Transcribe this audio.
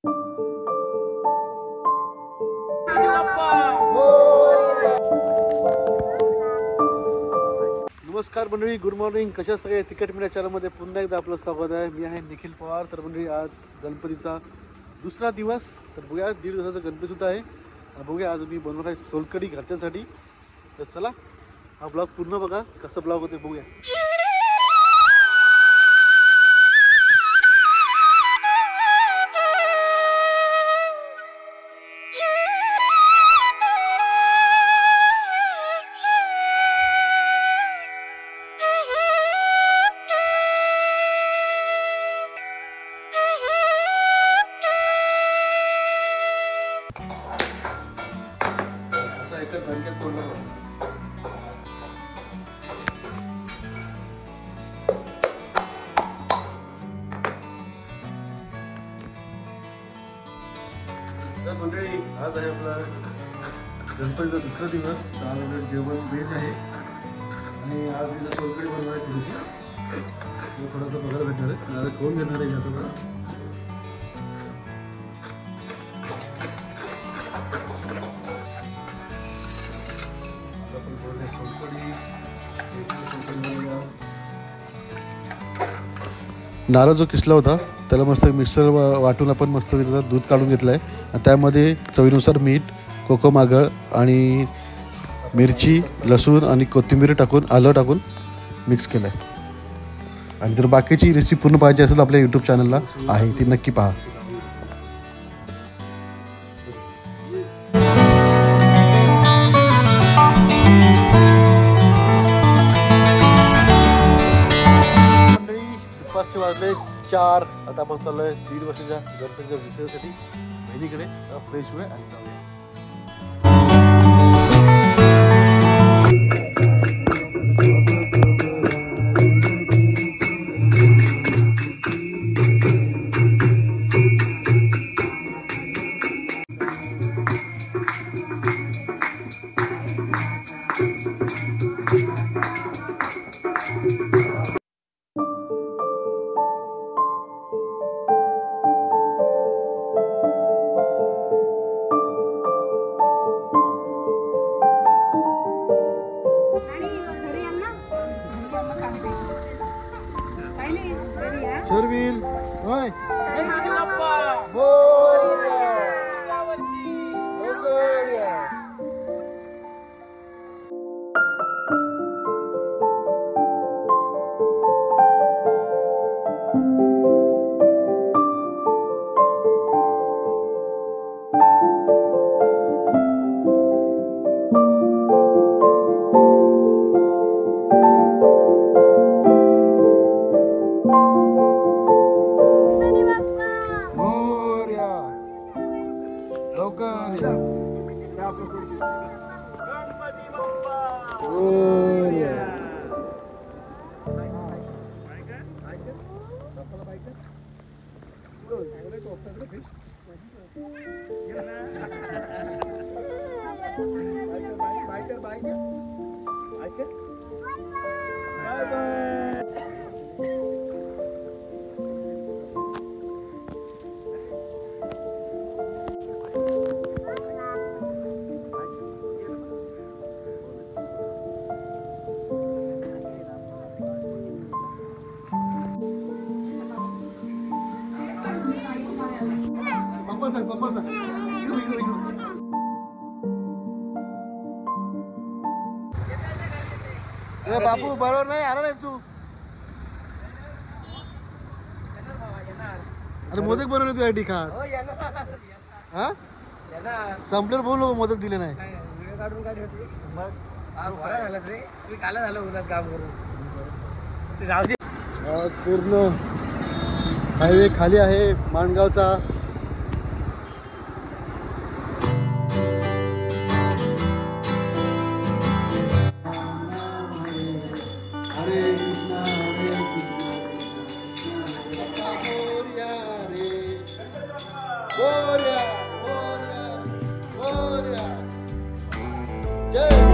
नमस्कार मंडळी, good morning. कशा सगळे तिकीट मीडिया चॅनलमध्ये पुन्हा एकदा आपलं स्वागत आहे. मी आहे निखिल पवार. तर मंडळी, आज गणपतीचा दुसरा दिवस. तर बघूया, 1.5 दिवसाचा गणपती सुद्धा आहे. बघूया आज मी बनवत आहे सोलकढी घरच्यांसाठी. तर चला हा ब्लॉग पूर्ण बघा, कसं ब्लॉग होते बघूया. तर मंडळी, आज आहे आपला गणपतीचा दुसरा दिवस. आज जेवण व्हेज आहे आणि आज तिला सोलकढी बनवणार आहे थोडीशी. थोडंसं बघायला भेटणार आहे, जरा खाऊन घेणार आहे आता. बघा नारळ जो किसला होता त्याला मस्त मिक्सर वाटून आपण मस्त दूध काढून घेतलं आहे. आणि त्यामध्ये चवीनुसार मीठ, कोकम आगळ आणि मिरची, लसूण आणि कोथिंबीर टाकून, आलं टाकून मिक्स केलं आहे. आणि जर बाकीची रेसिपी पूर्ण पाहिजे असेल आपल्या यूट्यूब चॅनलला आहे, ती नक्की पहा. वाजले 4. आता आपण चाललोय 1.5 वर्षाच्या गणपतीच्या विसर्जनासाठी बहिणीकडे. फ्रेश होऊया आणि जाऊया. शर्विल होय बापू बरोबर नाही आला नाही तू. अरे मोदक बनवले तू आयडी खास. हा संपल्यावर बोललो मोदक दिले नाही. आज पूर्ण हायवे खाली आहे माणगावचा. Yeah.